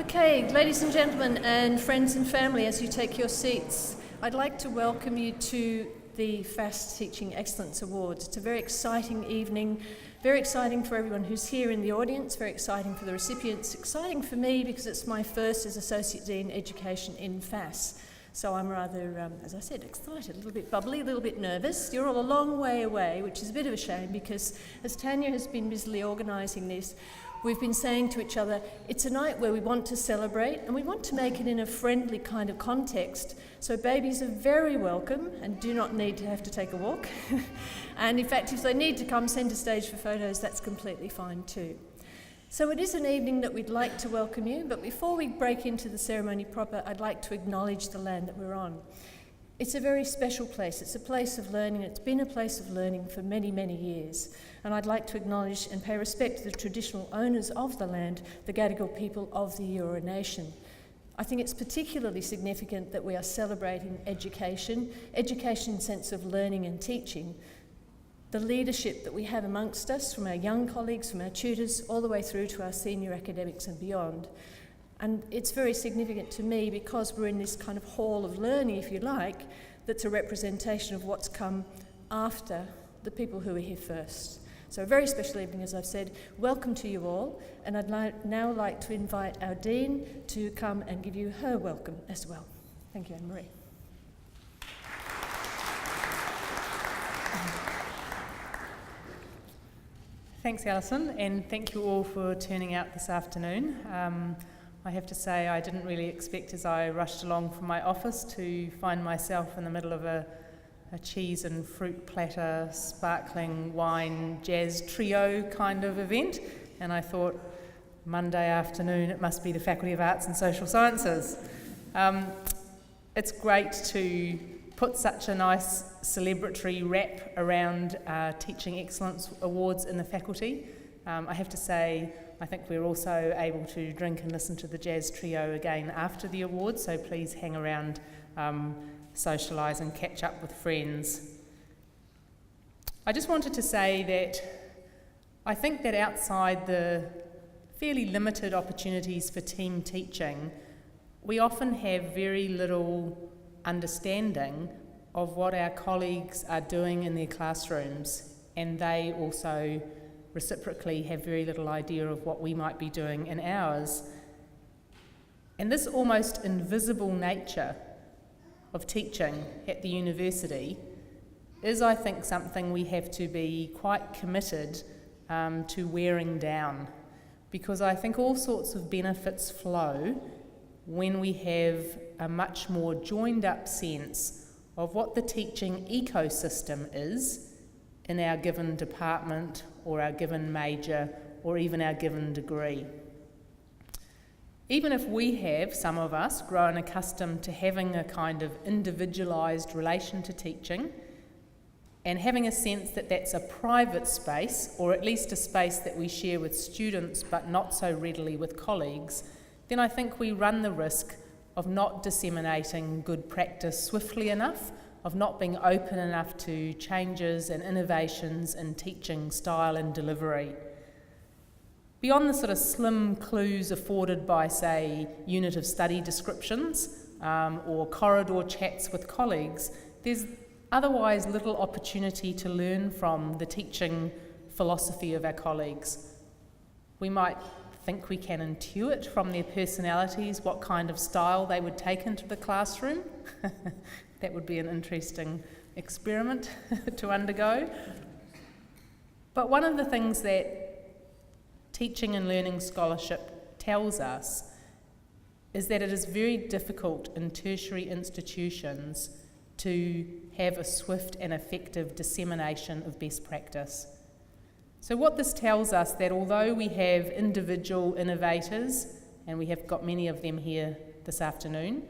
Okay, ladies and gentlemen and friends and family, as you take your seats, I'd like to welcome you to the FASS Teaching Excellence Awards. It's a very exciting evening, very exciting for everyone who's here in the audience, very exciting for the recipients, exciting for me because it's my first as Associate Dean Education in FASS. So I'm rather, as I said, excited, a little bit bubbly, a little bit nervous. You're all a long way away, which is a bit of a shame because as Tanya has been busily organising this, we've been saying to each other, it's a night where we want to celebrate and we want to make it in a friendly kind of context. So babies are very welcome and do not need to have to take a walk. And in fact, if they need to come centre stage for photos, that's completely fine too. So it is an evening that we'd like to welcome you, but before we break into the ceremony proper, I'd like to acknowledge the land that we're on. It's a very special place. It's a place of learning. It's been a place of learning for many, many years. And I'd like to acknowledge and pay respect to the traditional owners of the land, the Gadigal people of the Eora Nation. I think it's particularly significant that we are celebrating education in sense of learning and teaching, the leadership that we have amongst us from our young colleagues, from our tutors, all the way through to our senior academics and beyond. And it's very significant to me because we're in this kind of hall of learning, if you like, that's a representation of what's come after the people who were here first. So a very special evening, as I've said. Welcome to you all, and I'd now like to invite our Dean to come and give you her welcome as well. Thank you, Anne-Marie. Thanks, Alison, and thank you all for turning out this afternoon. I have to say I didn't really expect as I rushed along from my office to find myself in the middle of a cheese and fruit platter, sparkling wine, jazz trio kind of event, and I thought Monday afternoon it must be the Faculty of Arts and Social Sciences. It's great to put such a nice celebratory wrap around Teaching Excellence Awards in the faculty. I have to say, I think we're also able to drink and listen to the jazz trio again after the awards, so please hang around, socialise and catch up with friends. I just wanted to say that I think that outside the fairly limited opportunities for team teaching, we often have very little understanding of what our colleagues are doing in their classrooms, and they also reciprocally have very little idea of what we might be doing in ours. And this almost invisible nature of teaching at the university is, I think, something we have to be quite committed to wearing down, because I think all sorts of benefits flow when we have a much more joined up sense of what the teaching ecosystem is in our given department or our given major or even our given degree. Even if we have, some of us, grown accustomed to having a kind of individualised relation to teaching and having a sense that that's a private space, or at least a space that we share with students but not so readily with colleagues, then I think we run the risk of not disseminating good practice swiftly enough, of not being open enough to changes and innovations in teaching style and delivery. Beyond the sort of slim clues afforded by, say, unit of study descriptions or corridor chats with colleagues, there's otherwise little opportunity to learn from the teaching philosophy of our colleagues. We might think we can intuit from their personalities what kind of style they would take into the classroom. That would be an interesting experiment to undergo. But one of the things that teaching and learning scholarship tells us is that it is very difficult in tertiary institutions to have a swift and effective dissemination of best practice. So what this tells us, that although we have individual innovators, and we have got many of them here this afternoon,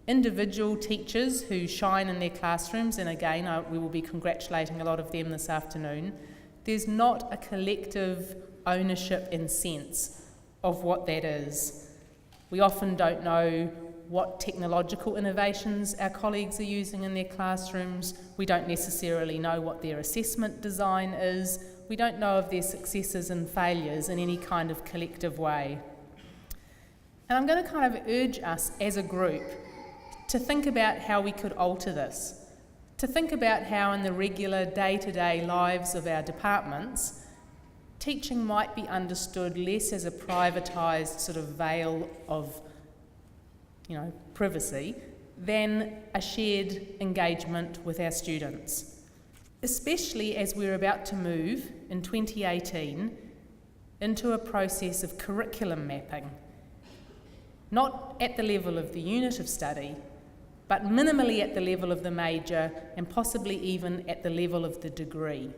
individual teachers who shine in their classrooms, and again we will be congratulating a lot of them this afternoon, there's not a collective ownership and sense of what that is. We often don't know what technological innovations our colleagues are using in their classrooms. We don't necessarily know what their assessment design is. We don't know of their successes and failures in any kind of collective way. And I'm going to kind of urge us as a group to think about how we could alter this, to think about how in the regular day-to-day lives of our departments, teaching might be understood less as a privatised sort of veil of, privacy than a shared engagement with our students, especially as we're about to move in 2018 into a process of curriculum mapping, not at the level of the unit of study, but minimally at the level of the major and possibly even at the level of the degree.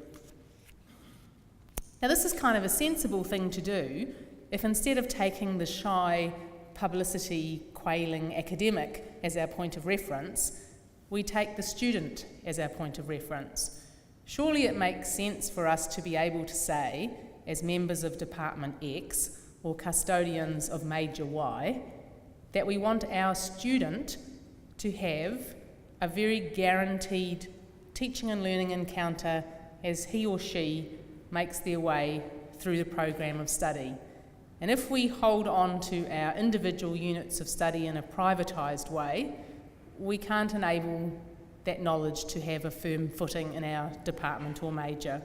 Now, this is kind of a sensible thing to do if instead of taking the shy, publicity quailing academic as our point of reference, we take the student as our point of reference. Surely it makes sense for us to be able to say, as members of Department X or custodians of Major Y, that we want our student to have a very guaranteed teaching and learning encounter as he or she makes their way through the program of study. And if we hold on to our individual units of study in a privatised way, we can't enable that knowledge to have a firm footing in our department or major.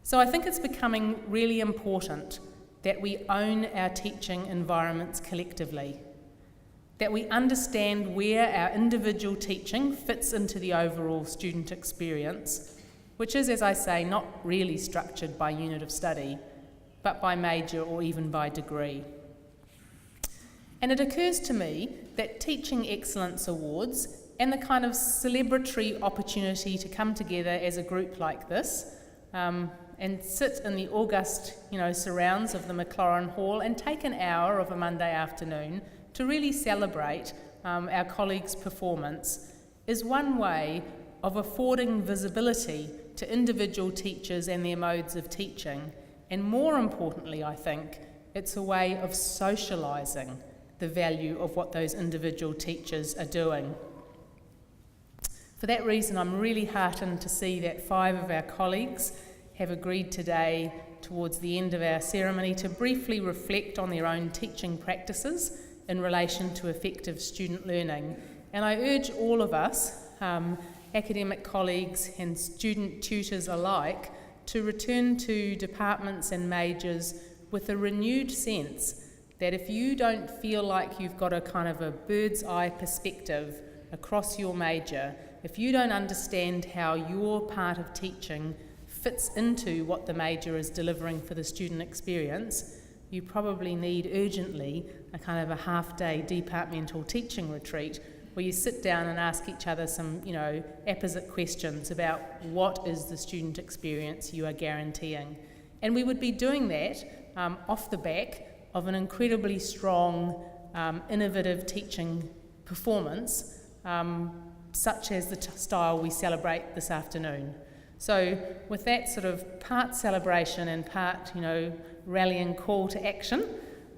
So I think it's becoming really important that we own our teaching environments collectively, that we understand where our individual teaching fits into the overall student experience, which is, as I say, not really structured by unit of study, but by major or even by degree. And it occurs to me that Teaching Excellence Awards and the kind of celebratory opportunity to come together as a group like this and sit in the august, surrounds of the McLaurin Hall and take an hour of a Monday afternoon to really celebrate our colleagues' performance is one way of affording visibility to individual teachers and their modes of teaching. And more importantly, I think, it's a way of socialising the value of what those individual teachers are doing. For that reason, I'm really heartened to see that 5 of our colleagues have agreed today, towards the end of our ceremony, to briefly reflect on their own teaching practices in relation to effective student learning. And I urge all of us, academic colleagues and student tutors alike, to return to departments and majors with a renewed sense that if you don't feel like you've got a kind of a bird's eye perspective across your major, if you don't understand how your part of teaching fits into what the major is delivering for the student experience, you probably need urgently a kind of a half-day departmental teaching retreat where you sit down and ask each other some, apposite questions about what is the student experience you are guaranteeing. And we would be doing that off the back of an incredibly strong, innovative teaching performance, such as the style we celebrate this afternoon. So with that sort of part celebration and part, rallying call to action,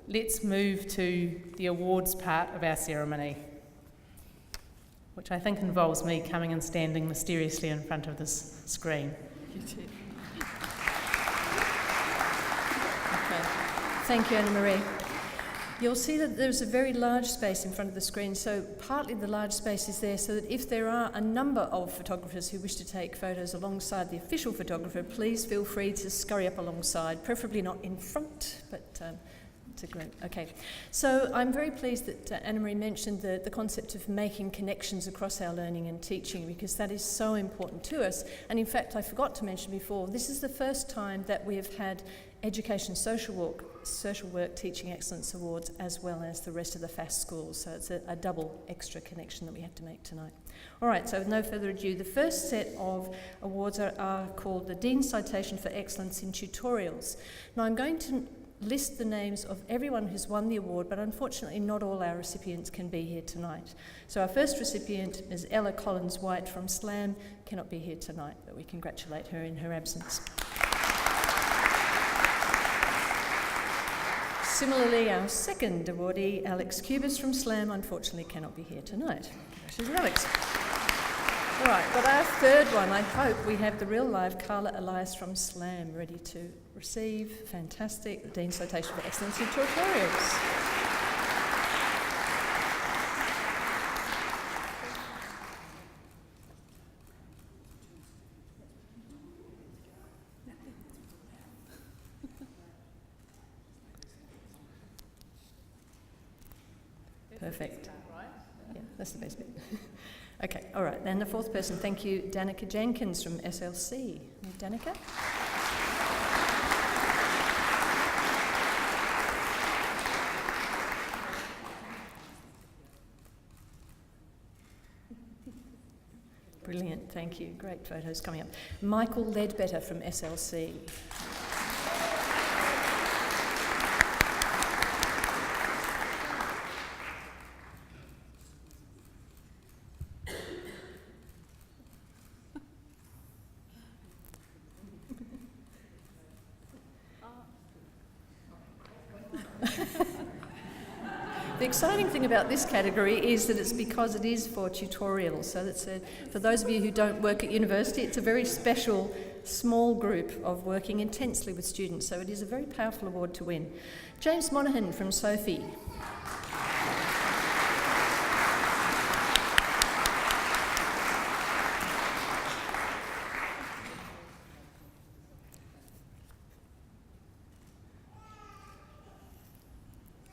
let's move to the awards part of our ceremony, which I think involves me coming and standing mysteriously in front of this screen. You too. Okay. Thank you, Anna-Marie. You'll see that there's a very large space in front of the screen, so partly the large space is there so that if there are a number of photographers who wish to take photos alongside the official photographer, please feel free to scurry up alongside, preferably not in front, but it's a great. Okay, so I'm very pleased that Anna-Marie mentioned the concept of making connections across our learning and teaching, because that is so important to us. And in fact, I forgot to mention before, this is the first time that we have had Education Social Work Teaching Excellence Awards as well as the rest of the FASS schools, so it's a double extra connection that we have to make tonight. All right, so with no further ado, the first set of awards are called the Dean's Citation for Excellence in Tutorials. Now I'm going to list the names of everyone who's won the award, but unfortunately not all our recipients can be here tonight. So our first recipient is Ella Collins-White from SLAM, cannot be here tonight, but we congratulate her in her absence. Similarly, our second awardee, Alex Cubis from SLAM, unfortunately cannot be here tonight. Congratulations, Alex. All right, but our third one, I hope we have the real live Carla Elias from SLAM ready to receive. Fantastic, the Dean's Citation for Excellence in Tutorials. Perfect. Yeah, that's the best bit. Okay, all right. And the fourth person, thank you, Danica Jenkins from SLC. Danica? Brilliant, thank you. Great photos coming up. Michael Ledbetter from SLC. The exciting thing about this category is that it's because it is for tutorials. So that's for those of you who don't work at university, it's a very special small group of working intensely with students. So it is a very powerful award to win. James Monaghan from Sophie.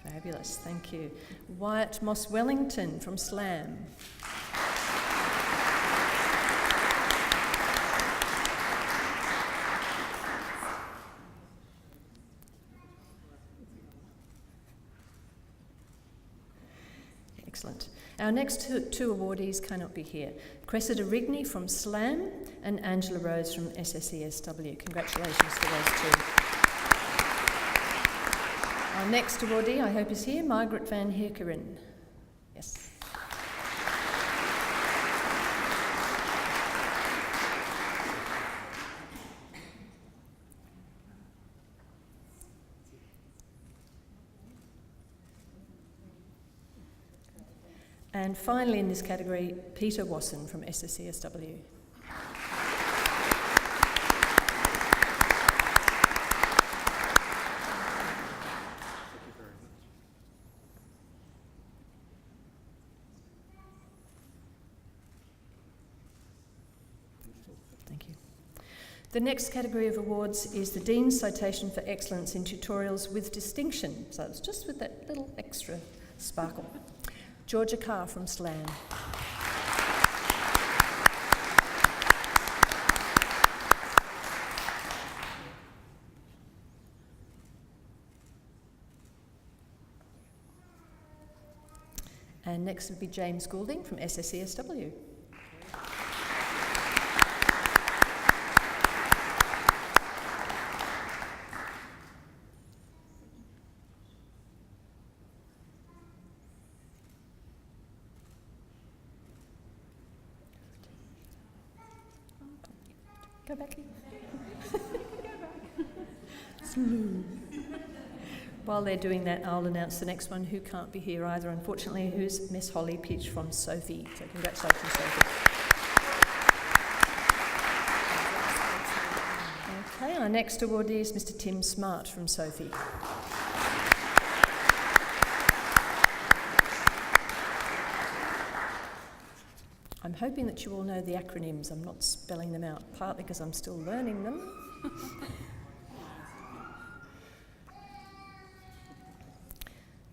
Fabulous, thank you. Wyatt Moss Wellington from SLAM. Excellent. Our next two awardees cannot be here. Cressida Rigney from SLAM and Angela Rose from SSESW. Congratulations to those two. Our next awardee, I hope, is here, Margaret van Heekeren. Yes. And finally in this category, Peter Wasson from SSESW. The next category of awards is the Dean's Citation for Excellence in Tutorials with Distinction. So it's just with that little extra sparkle. Georgia Carr from SLAM. And next would be James Goulding from SSESW. Go back in. Smooth. While they're doing that, I'll announce the next one who can't be here either, unfortunately, who's Miss Holly Peach from Sophie. So congratulations, Sophie. Okay, our next awardee is Mr. Tim Smart from Sophie. I'm hoping that you all know the acronyms. I'm not spelling them out, partly because I'm still learning them.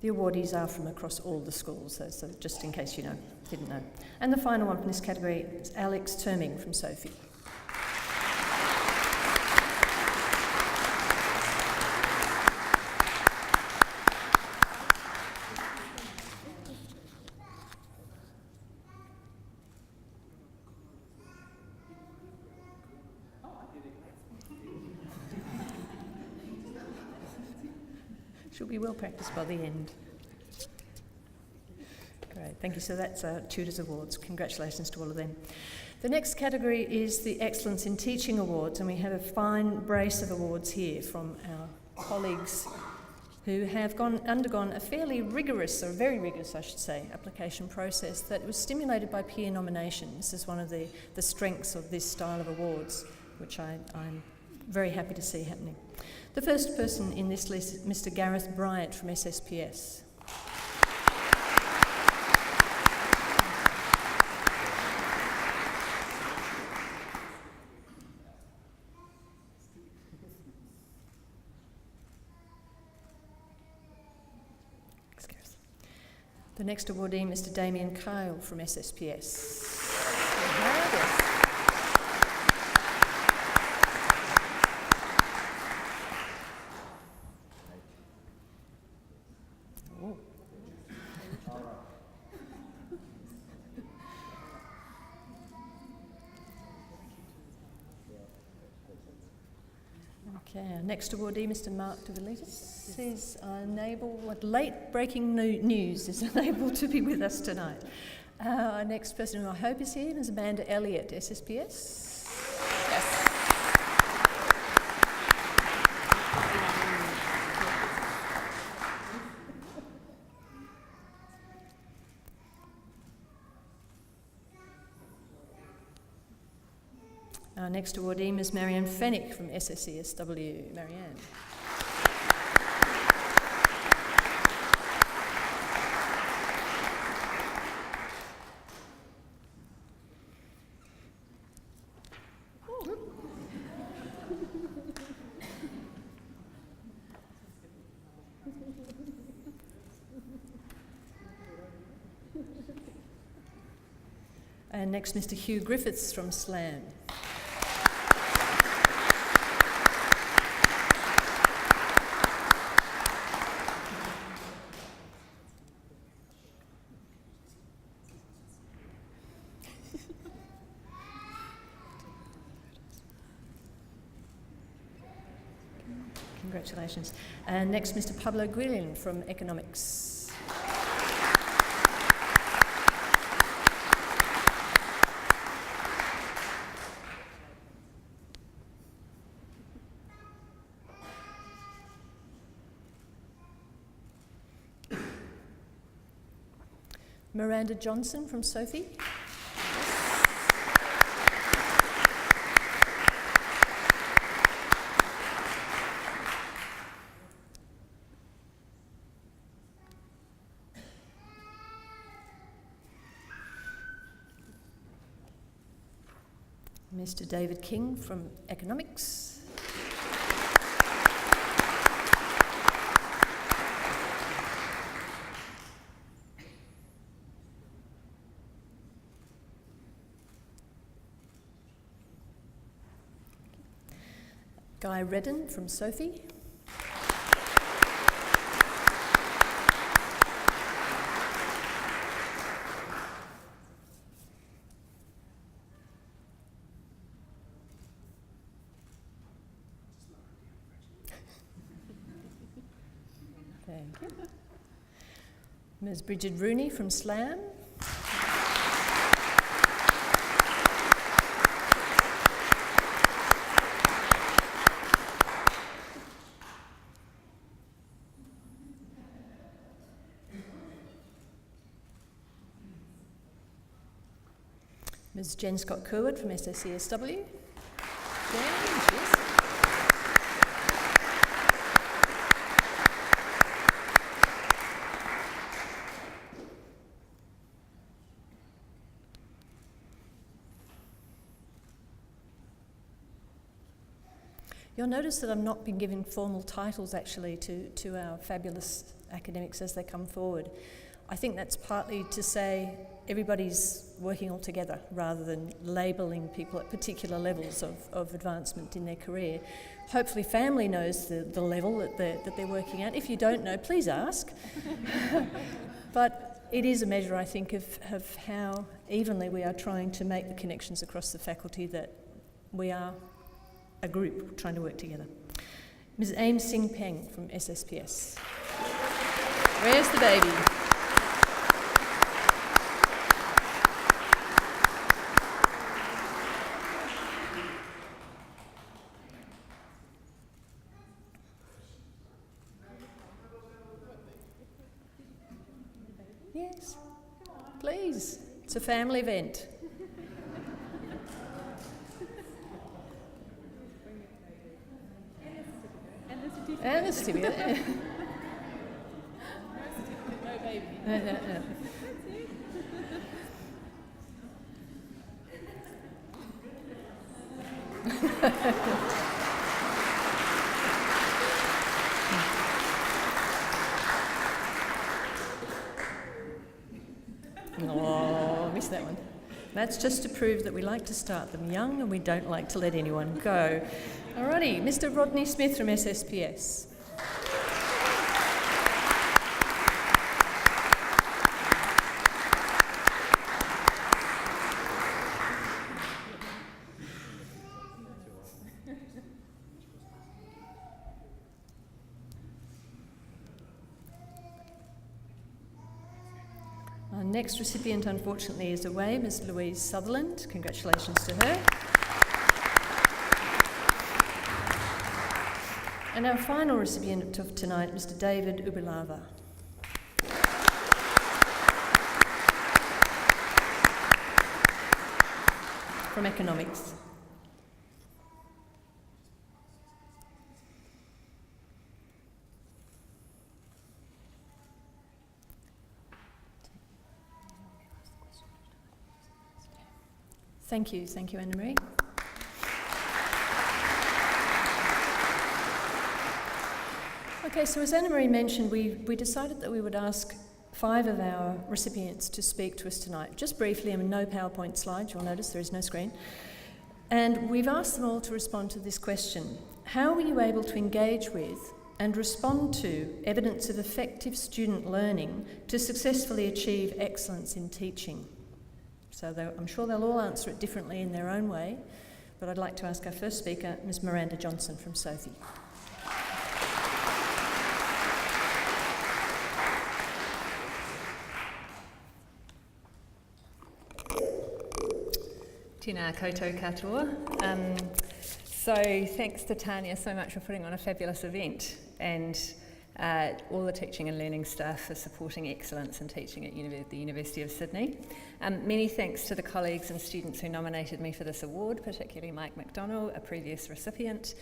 The awardees are from across all the schools, so just in case you didn't know. And the final one from this category is Alex Terming from Sophie. She'll be well practiced by the end. Great, thank you. So that's Tutors Awards. Congratulations to all of them. The next category is the Excellence in Teaching Awards, and we have a fine brace of awards here from our colleagues who have undergone a fairly rigorous, or very rigorous I should say, application process that was stimulated by peer nomination. This is one of the strengths of this style of awards, which I'm very happy to see happening. The first person in this list is Mr. Gareth Bryant from SSPS. The next awardee, Mr. Damien Kyle from SSPS. Okay, our next awardee, Mr. Mark de Velitas, is late-breaking news, is unable to be with us tonight. Our next person who I hope is here is Amanda Elliott, SSPS. Yes. Our next awardee is Marianne Fennick from SSESW. Marianne. And next, Mr. Hugh Griffiths from SLAM. Congratulations. And next, Mr. Pablo Guillen from Economics. Miranda Johnson from Sophie. Mr. David King from Economics. Guy Redden from Sophie. Thank you. Ms. Bridget Rooney from SLAM. Ms. Jen Scott Curwood from SSESW. Jen, yes. You'll notice that I've not been giving formal titles actually to our fabulous academics as they come forward. I think that's partly to say everybody's working all together rather than labelling people at particular levels of advancement in their career. Hopefully family knows the level that they're working at. If you don't know, please ask. But it is a measure, I think, of how evenly we are trying to make the connections across the faculty that we are a group trying to work together. Ms. Aim Sing Peng from SSPS. Where's the baby? Yes, please. It's a family event. And the certificate. No baby. No. That's just to prove that we like to start them young and we don't like to let anyone go. Alrighty, Mr. Rodney Smith from SSPS. Our next recipient, unfortunately, is away, Ms. Louise Sutherland. Congratulations to her. And our final recipient of tonight, Mr. David Ubilava. From Economics. Thank you, Anna-Marie. Okay, so as Anna-Marie mentioned, we decided that we would ask 5 of our recipients to speak to us tonight. Just briefly, no PowerPoint slides, you'll notice there is no screen. And we've asked them all to respond to this question. How were you able to engage with and respond to evidence of effective student learning to successfully achieve excellence in teaching? So I'm sure they'll all answer it differently in their own way, but I'd like to ask our first speaker, Ms. Miranda Johnson from Sophie. Tēnā koutou katoa. So thanks to Tanya so much for putting on a fabulous event, and all the teaching and learning staff for supporting excellence in teaching at the University of Sydney. Many thanks to the colleagues and students who nominated me for this award, particularly Mike McDonnell, a previous recipient,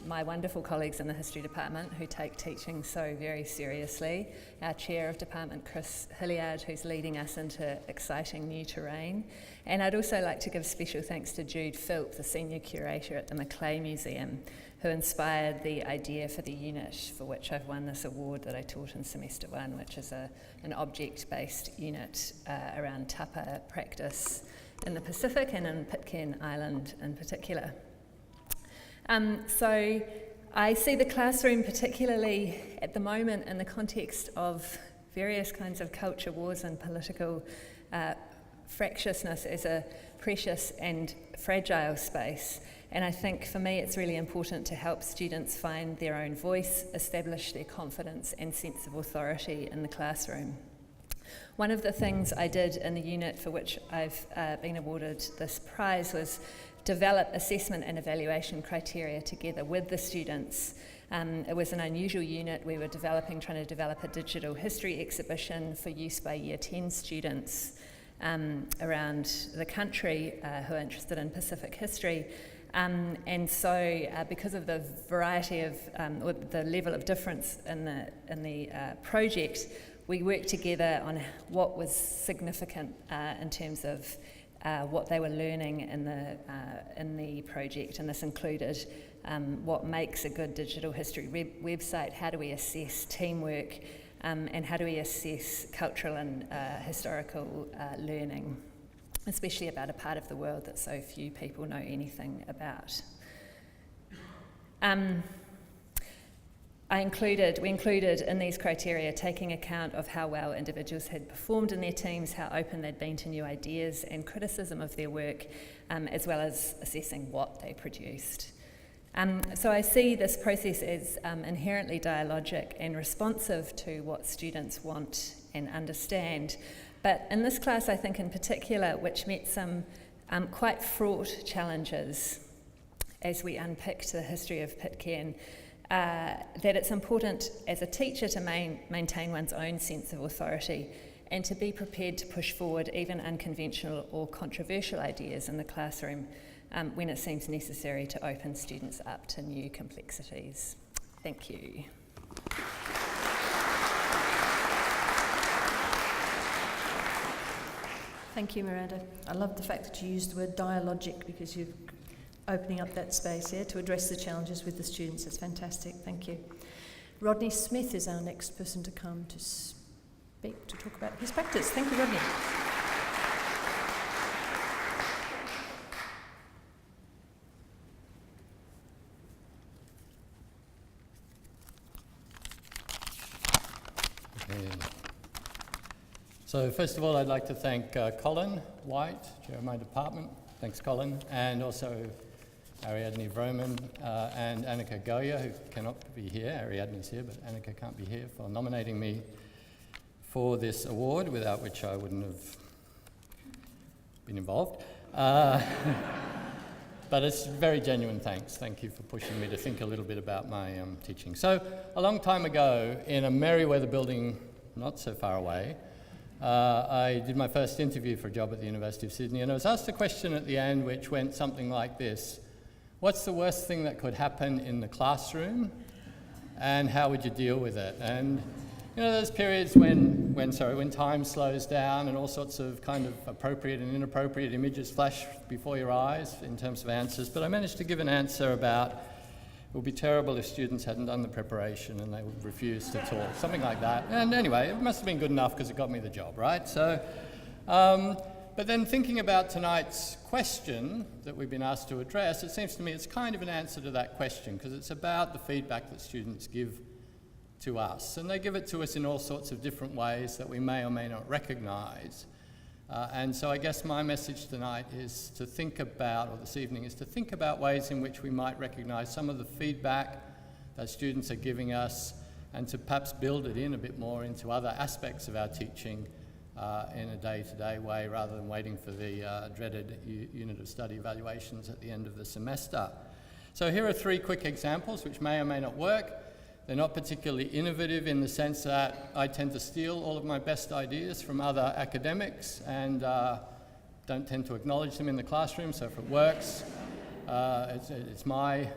my wonderful colleagues in the History Department who take teaching so very seriously, our Chair of Department, Chris Hilliard, who's leading us into exciting new terrain. And I'd also like to give special thanks to Jude Philp, the Senior Curator at the Macleay Museum, who inspired the idea for the unit for which I've won this award that I taught in semester 1, which is an object-based unit around tapa practice in the Pacific and in Pitcairn Island in particular. So I see the classroom, particularly at the moment in the context of various kinds of culture wars and political fractiousness, as a precious and fragile space. And I think for me it's really important to help students find their own voice, establish their confidence and sense of authority in the classroom. One of the things I did in the unit for which I've been awarded this prize was develop assessment and evaluation criteria together with the students. It was an unusual unit. We were trying to develop a digital history exhibition for use by Year 10 students around the country who are interested in Pacific history. And so because of the variety of, or the level of difference in the project, we worked together on what was significant in terms of what they were learning in the project, and this included what makes a good digital history website, how do we assess teamwork, and how do we assess cultural and historical learning, especially about a part of the world that so few people know anything about. We included in these criteria taking account of how well individuals had performed in their teams, how open they'd been to new ideas and criticism of their work, as well as assessing what they produced. So I see this process as inherently dialogic and responsive to what students want and understand. But in this class, I think in particular, which met some quite fraught challenges as we unpicked the history of Pitcairn, that it's important as a teacher to maintain one's own sense of authority and to be prepared to push forward even unconventional or controversial ideas in the classroom when it seems necessary to open students up to new complexities. Thank you. Thank you, Miranda. I love the fact that you used the word dialogic, because you're opening up that space here to address the challenges with the students. It's fantastic. Thank you. Rodney Smith is our next person to come to speak, to talk about his practice. Thank you, Rodney. So first of all, I'd like to thank Colin White, Chair of my department. Thanks, Colin. And also Ariadne Vroman and Annika Goya, who cannot be here. Ariadne's here, but Annika can't be here, for nominating me for this award, without which I wouldn't have been involved. But it's very genuine thanks. Thank you for pushing me to think a little bit about my teaching. So a long time ago, in a Merriweather building not so far away, I did my first interview for a job at the University of Sydney, and I was asked a question at the end which went something like this: what's the worst thing that could happen in the classroom, and how would you deal with it? And you know, there's periods when time slows down and all sorts of kind of appropriate and inappropriate images flash before your eyes in terms of answers, but I managed to give an answer about it would be terrible if students hadn't done the preparation and they would refuse to talk, something like that. And anyway, it must have been good enough because it got me the job, right? So, but then thinking about tonight's question that we've been asked to address, it seems to me it's kind of an answer to that question, because it's about the feedback that students give to us. And they give it to us in all sorts of different ways that we may or may not recognise. And so I guess my message tonight is to think about, or this evening, is to think about ways in which we might recognise some of the feedback that students are giving us, and to perhaps build it in a bit more into other aspects of our teaching in a day-to-day way, rather than waiting for the dreaded unit of study evaluations at the end of the semester. So here are 3 quick examples which may or may not work. They're not particularly innovative in the sense that I tend to steal all of my best ideas from other academics and don't tend to acknowledge them in the classroom, so if it works, it's my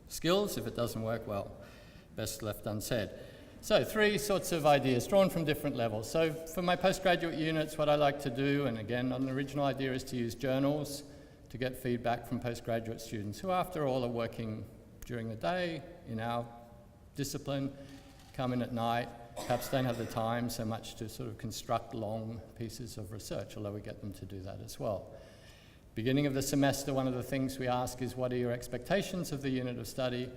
skills. If it doesn't work, well, best left unsaid. So 3 sorts of ideas drawn from different levels. So for my postgraduate units, what I like to do, and again, not an original idea, is to use journals to get feedback from postgraduate students who, after all, are working during the day in our discipline, come in at night, perhaps don't have the time so much to sort of construct long pieces of research, although we get them to do that as well. Beginning of the semester, one of the things we ask is, what are your expectations of the unit of study?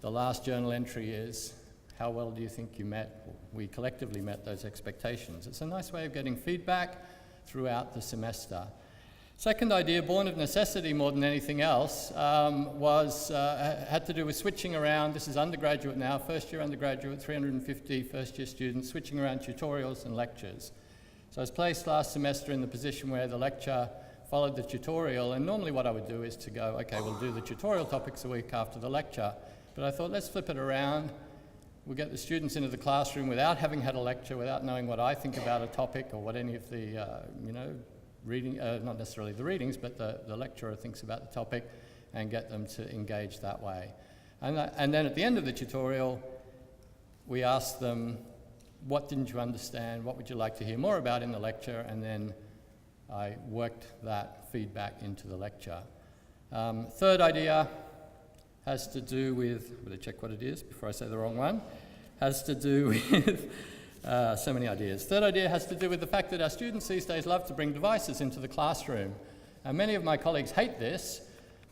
The last journal entry is, how well do you think we collectively met those expectations? It's a nice way of getting feedback throughout the semester. Second idea, born of necessity more than anything else, had to do with switching around. This is undergraduate now, first year undergraduate, 350 first year students, switching around tutorials and lectures. So I was placed last semester in the position where the lecture followed the tutorial, and normally what I would do is to go, okay, we'll do the tutorial topics a week after the lecture. But I thought, let's flip it around. We'll get the students into the classroom without having had a lecture, without knowing what I think about a topic or what any of the, reading, not necessarily the readings, but the lecturer thinks about the topic, and get them to engage that way. And then at the end of the tutorial, we ask them, what didn't you understand? What would you like to hear more about in the lecture? And then I worked that feedback into the lecture. Third idea has to do with, I'm going to check what it is before I say the wrong one, has to do with so many ideas. Third idea has to do with the fact that our students these days love to bring devices into the classroom. And many of my colleagues hate this,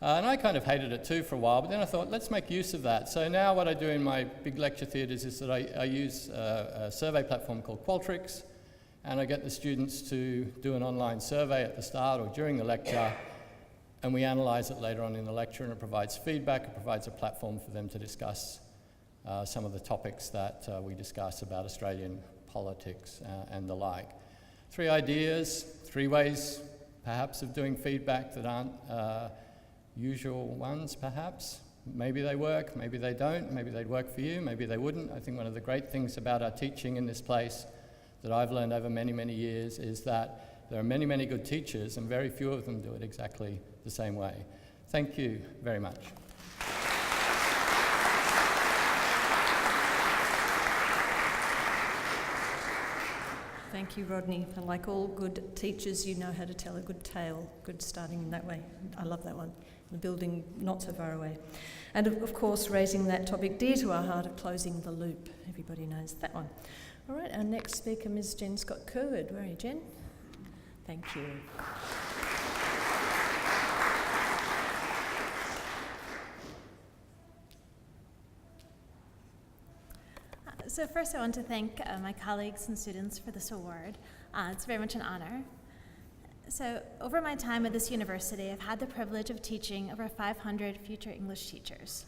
and I kind of hated it too for a while, but then I thought, let's make use of that. So now what I do in my big lecture theatres is that I use a survey platform called Qualtrics, and I get the students to do an online survey at the start or during the lecture, and we analyse it later on in the lecture, and it provides feedback, it provides a platform for them to discuss some of the topics that we discuss about Australian politics and the like. 3 ideas, 3 ways perhaps of doing feedback that aren't usual ones perhaps. Maybe they work, maybe they don't, maybe they'd work for you, maybe they wouldn't. I think one of the great things about our teaching in this place that I've learned over many, many years is that there are many, many good teachers, and very few of them do it exactly the same way. Thank you very much. Thank you, Rodney. And like all good teachers, you know how to tell a good tale. Good starting in that way. I love that one. The building not so far away. And of course, raising that topic dear to our heart of closing the loop. Everybody knows that one. All right, our next speaker, Ms. Jen Scott-Curwood. Where are you, Jen? Thank you. So first I want to thank my colleagues and students for this award. It's very much an honor. So over my time at this university, I've had the privilege of teaching over 500 future English teachers.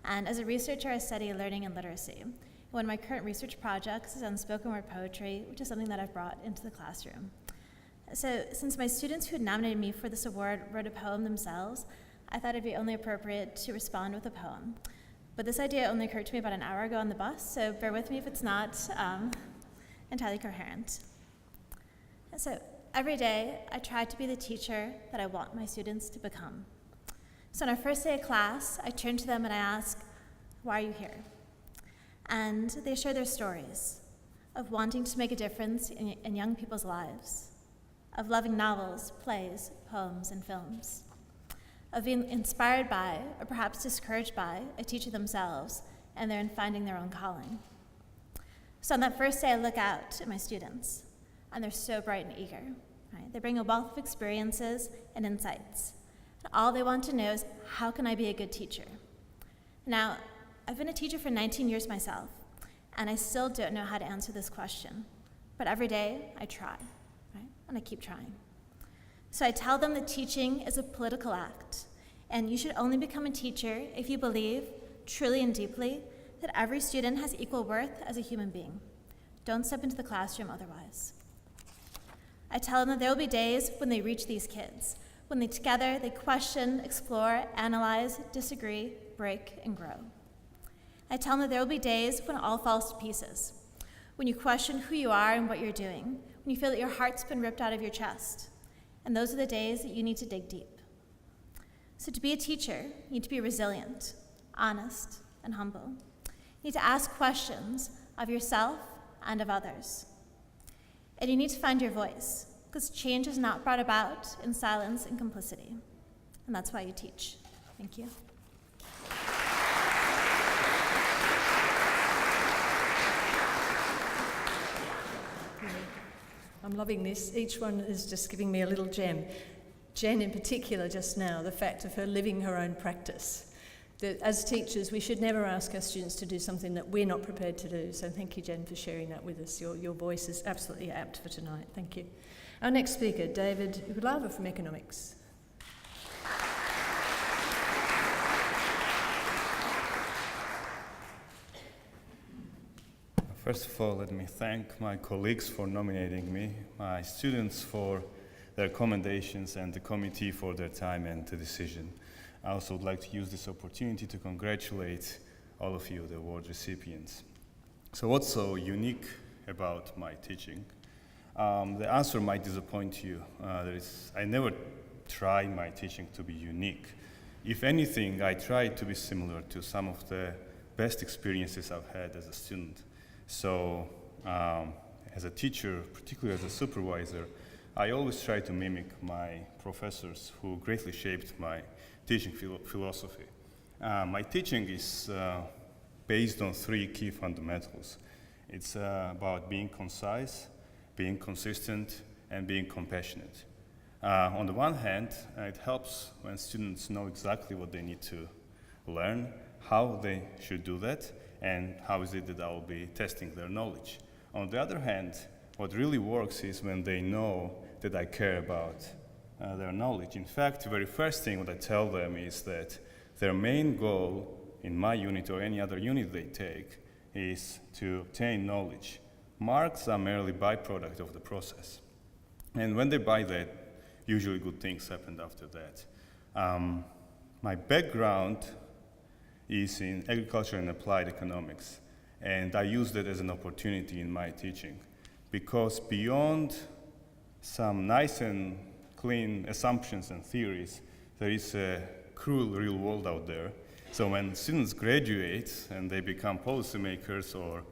And as a researcher, I study learning and literacy. One of my current research projects is on spoken word poetry, which is something that I've brought into the classroom. So since my students who had nominated me for this award wrote a poem themselves, I thought it'd be only appropriate to respond with a poem. But this idea only occurred to me about an hour ago on the bus, so bear with me if it's not entirely coherent. So every day, I try to be the teacher that I want my students to become. So on our first day of class, I turn to them and I ask, why are you here? And they share their stories of wanting to make a difference in young people's lives, of loving novels, plays, poems, and films, of being inspired by, or perhaps discouraged by, a teacher themselves, and they're in finding their own calling. So on that first day, I look out at my students, and they're so bright and eager. Right? They bring a wealth of experiences and insights. And all they want to know is, how can I be a good teacher? Now, I've been a teacher for 19 years myself, and I still don't know how to answer this question. But every day, I try, right? And I keep trying. So I tell them that teaching is a political act, and you should only become a teacher if you believe, truly and deeply, that every student has equal worth as a human being. Don't step into the classroom otherwise. I tell them that there will be days when they reach these kids, when together they question, explore, analyze, disagree, break, and grow. I tell them that there will be days when it all falls to pieces, when you question who you are and what you're doing, when you feel that your heart's been ripped out of your chest. And those are the days that you need to dig deep. So to be a teacher, you need to be resilient, honest, and humble. You need to ask questions of yourself and of others. And you need to find your voice, because change is not brought about in silence and complicity. And that's why you teach. Thank you. I'm loving this. Each one is just giving me a little gem. Jen in particular just now, the fact of her living her own practice. That as teachers, we should never ask our students to do something that we're not prepared to do. So thank you, Jen, for sharing that with us. Your voice is absolutely apt for tonight. Thank you. Our next speaker, David Ulava from Economics. First of all, let me thank my colleagues for nominating me, my students for their commendations, and the committee for their time and the decision. I also would like to use this opportunity to congratulate all of you, the award recipients. So what's so unique about my teaching? The answer might disappoint you. I never try my teaching to be unique. If anything, I try to be similar to some of the best experiences I've had as a student. So as a teacher, particularly as a supervisor, I always try to mimic my professors who greatly shaped my teaching philosophy. My teaching is based on 3 key fundamentals. It's about being concise, being consistent, and being compassionate. On the one hand, it helps when students know exactly what they need to learn, how they should do that, and how is it that I will be testing their knowledge. On the other hand, what really works is when they know that I care about their knowledge. In fact, the very first thing what I tell them is that their main goal in my unit or any other unit they take is to obtain knowledge. Marks are merely byproduct of the process. And when they buy that, usually good things happen after that. My background is in agriculture and applied economics, and I use that as an opportunity in my teaching, because beyond some nice and clean assumptions and theories, there is a cruel real world out there. So when students graduate and they become policymakers or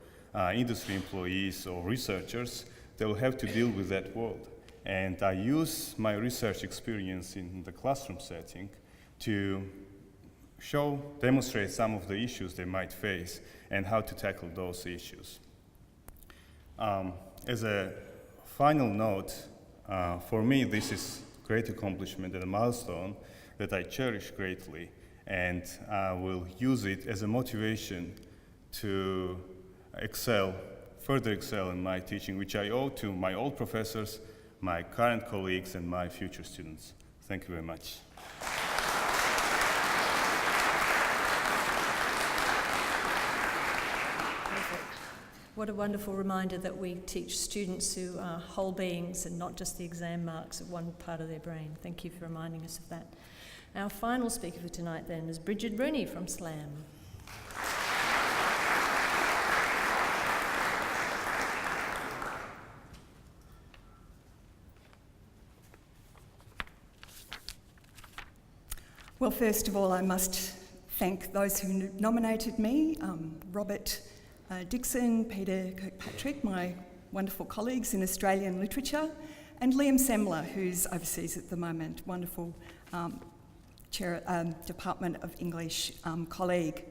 industry employees or researchers, they will have to deal with that world. And I use my research experience in the classroom setting to demonstrate some of the issues they might face and how to tackle those issues. As a final note, for me, this is a great accomplishment and a milestone that I cherish greatly, and I will use it as a motivation to further excel in my teaching, which I owe to my old professors, my current colleagues, and my future students. Thank you very much. What a wonderful reminder that we teach students who are whole beings and not just the exam marks of one part of their brain. Thank you for reminding us of that. Our final speaker for tonight then is Bridget Rooney from SLAM. Well, first of all, I must thank those who nominated me, Robert Dixon, Peter Kirkpatrick, my wonderful colleagues in Australian literature, and Liam Semler, who's overseas at the moment, wonderful Department of English colleague.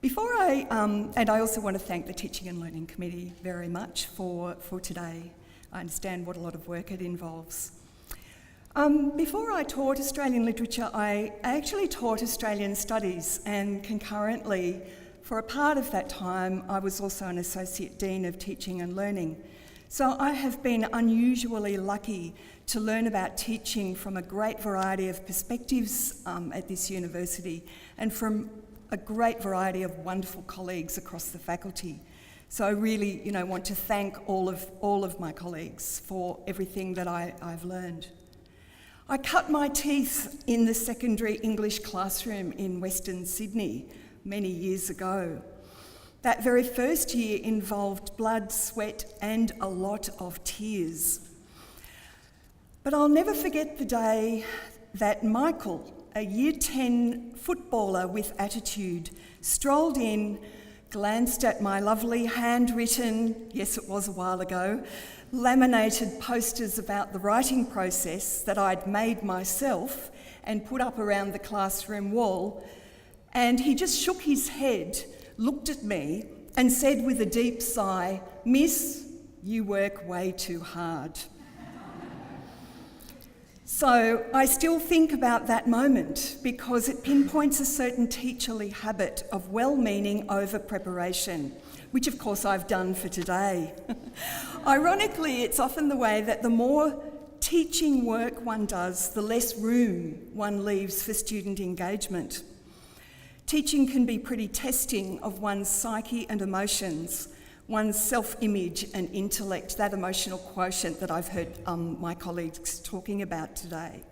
And I also want to thank the Teaching and Learning Committee very much for today. I understand what a lot of work it involves. Before I taught Australian literature, I actually taught Australian studies, and concurrently, for a part of that time, I was also an Associate Dean of Teaching and Learning. So I have been unusually lucky to learn about teaching from a great variety of perspectives at this university, and from a great variety of wonderful colleagues across the faculty. So I really, want to thank all of my colleagues for everything that I've learned. I cut my teeth in the secondary English classroom in Western Sydney many years ago. That very first year involved blood, sweat, and a lot of tears. But I'll never forget the day that Michael, a Year 10 footballer with attitude, strolled in, glanced at my lovely handwritten, yes it was a while ago, laminated posters about the writing process that I'd made myself and put up around the classroom wall, and he just shook his head, looked at me, and said with a deep sigh, "Miss, you work way too hard." So I still think about that moment because it pinpoints a certain teacherly habit of well-meaning over-preparation, which of course I've done for today. Ironically, it's often the way that the more teaching work one does, the less room one leaves for student engagement. Teaching can be pretty testing of one's psyche and emotions, one's self-image and intellect, that emotional quotient that I've heard my colleagues talking about today.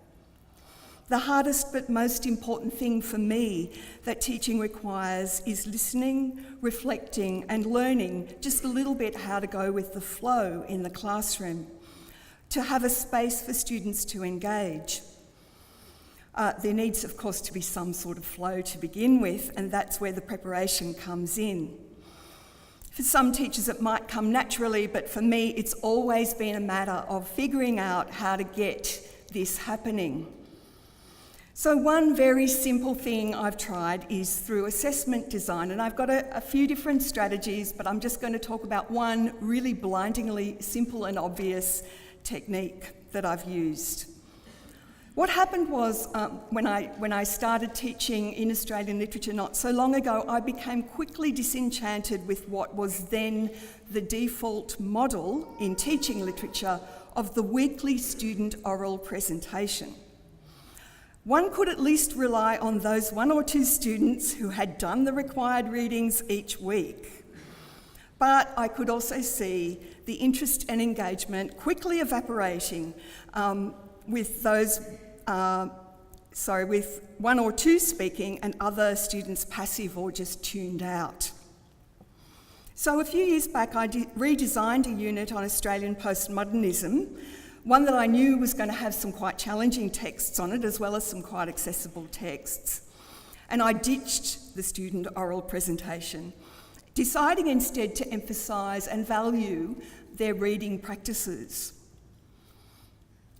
The hardest but most important thing for me that teaching requires is listening, reflecting, and learning just a little bit how to go with the flow in the classroom, to have a space for students to engage. There needs, of course, to be some sort of flow to begin with, and that's where the preparation comes in. For some teachers it might come naturally, but for me it's always been a matter of figuring out how to get this happening. So one very simple thing I've tried is through assessment design, and I've got a few different strategies, but I'm just going to talk about one really blindingly simple and obvious technique that I've used. What happened was when I started teaching in Australian literature not so long ago, I became quickly disenchanted with what was then the default model in teaching literature of the weekly student oral presentation. One could at least rely on those one or two students who had done the required readings each week. But I could also see the interest and engagement quickly evaporating with one or two speaking and other students passive or just tuned out. So a few years back, I redesigned a unit on Australian postmodernism, one that I knew was going to have some quite challenging texts on it, as well as some quite accessible texts. And I ditched the student oral presentation, deciding instead to emphasise and value their reading practices.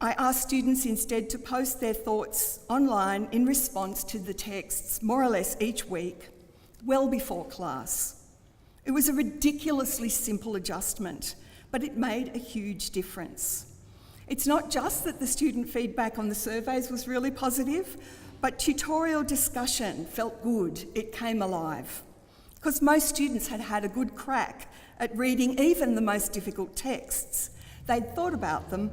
I asked students instead to post their thoughts online in response to the texts more or less each week, well before class. It was a ridiculously simple adjustment, but it made a huge difference. It's not just that the student feedback on the surveys was really positive, but tutorial discussion felt good, it came alive. because most students had had a good crack at reading even the most difficult texts. They'd thought about them,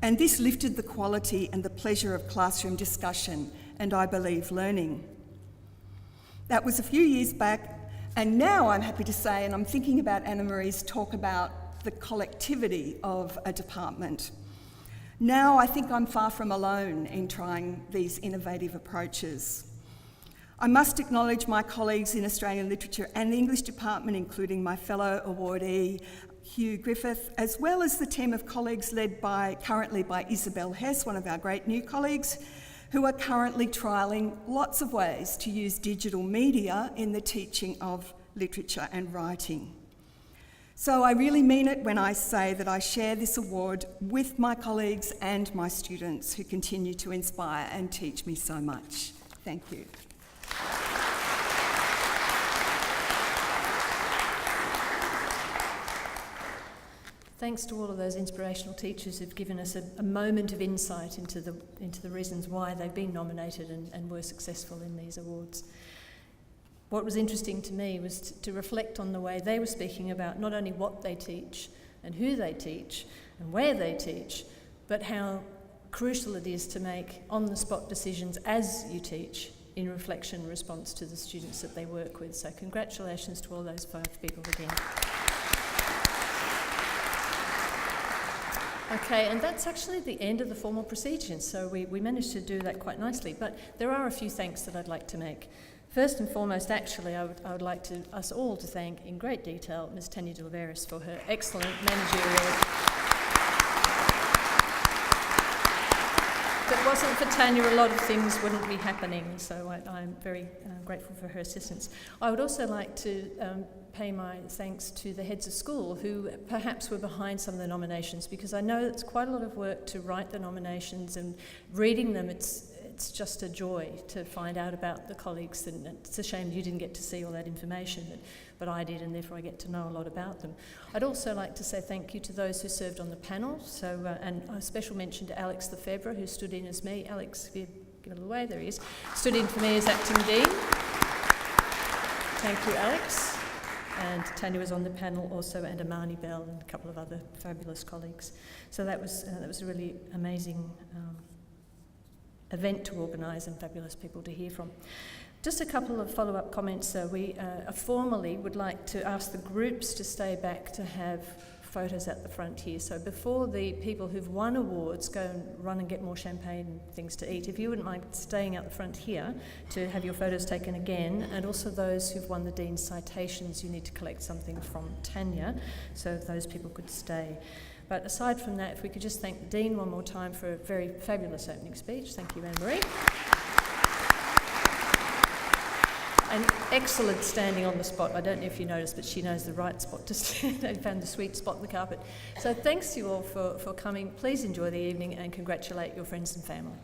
and this lifted the quality and the pleasure of classroom discussion and, I believe, learning. That was a few years back, and now I'm happy to say, and I'm thinking about Anna Marie's talk about the collectivity of a department. Now I think I'm far from alone in trying these innovative approaches. I must acknowledge my colleagues in Australian Literature and the English department, including my fellow awardee, Hugh Griffith, as well as the team of colleagues led currently by Isabel Hess, one of our great new colleagues, who are currently trialling lots of ways to use digital media in the teaching of literature and writing. So I really mean it when I say that I share this award with my colleagues and my students who continue to inspire and teach me so much. Thank you. Thanks to all of those inspirational teachers who've given us a moment of insight into the reasons why they've been nominated and were successful in these awards. What was interesting to me was to reflect on the way they were speaking about not only what they teach and who they teach and where they teach, but how crucial it is to make on-the-spot decisions as you teach in reflection and response to the students that they work with. So congratulations to all those 5 people again. Okay, and that's actually the end of the formal procedures, so we managed to do that quite nicely, but there are a few thanks that I'd like to make. First and foremost, actually, I would like us all to thank in great detail Ms. Tanya de Oliveris for her excellent managerial. If it wasn't for Tanya, a lot of things wouldn't be happening, so I'm very grateful for her assistance. I would also like to pay my thanks to the heads of school who perhaps were behind some of the nominations, because I know it's quite a lot of work to write the nominations, and reading them it's just a joy to find out about the colleagues, and it's a shame you didn't get to see all that information, but I did, and therefore I get to know a lot about them. I'd also like to say thank you to those who served on the panel, and a special mention to Alex Lefebvre, who stood in as me. Alex, if you give it away, there he is, stood in for me as acting dean. Thank you, Alex. And Tanya was on the panel also, and Amani Bell and a couple of other fabulous colleagues. So that was a really amazing event to organise and fabulous people to hear from. Just a couple of follow-up comments. We formally would like to ask the groups to stay back to have photos at the front here. So before the people who've won awards go and run and get more champagne and things to eat, if you wouldn't mind staying out the front here to have your photos taken again, and also those who've won the Dean's citations, you need to collect something from Tanya, so if those people could stay. But aside from that, if we could just thank the Dean one more time for a very fabulous opening speech. Thank you, Anne-Marie. And excellent standing on the spot. I don't know if you noticed, but she knows the right spot to stand and found the sweet spot in the carpet. So thanks to you all for coming. Please enjoy the evening and congratulate your friends and family.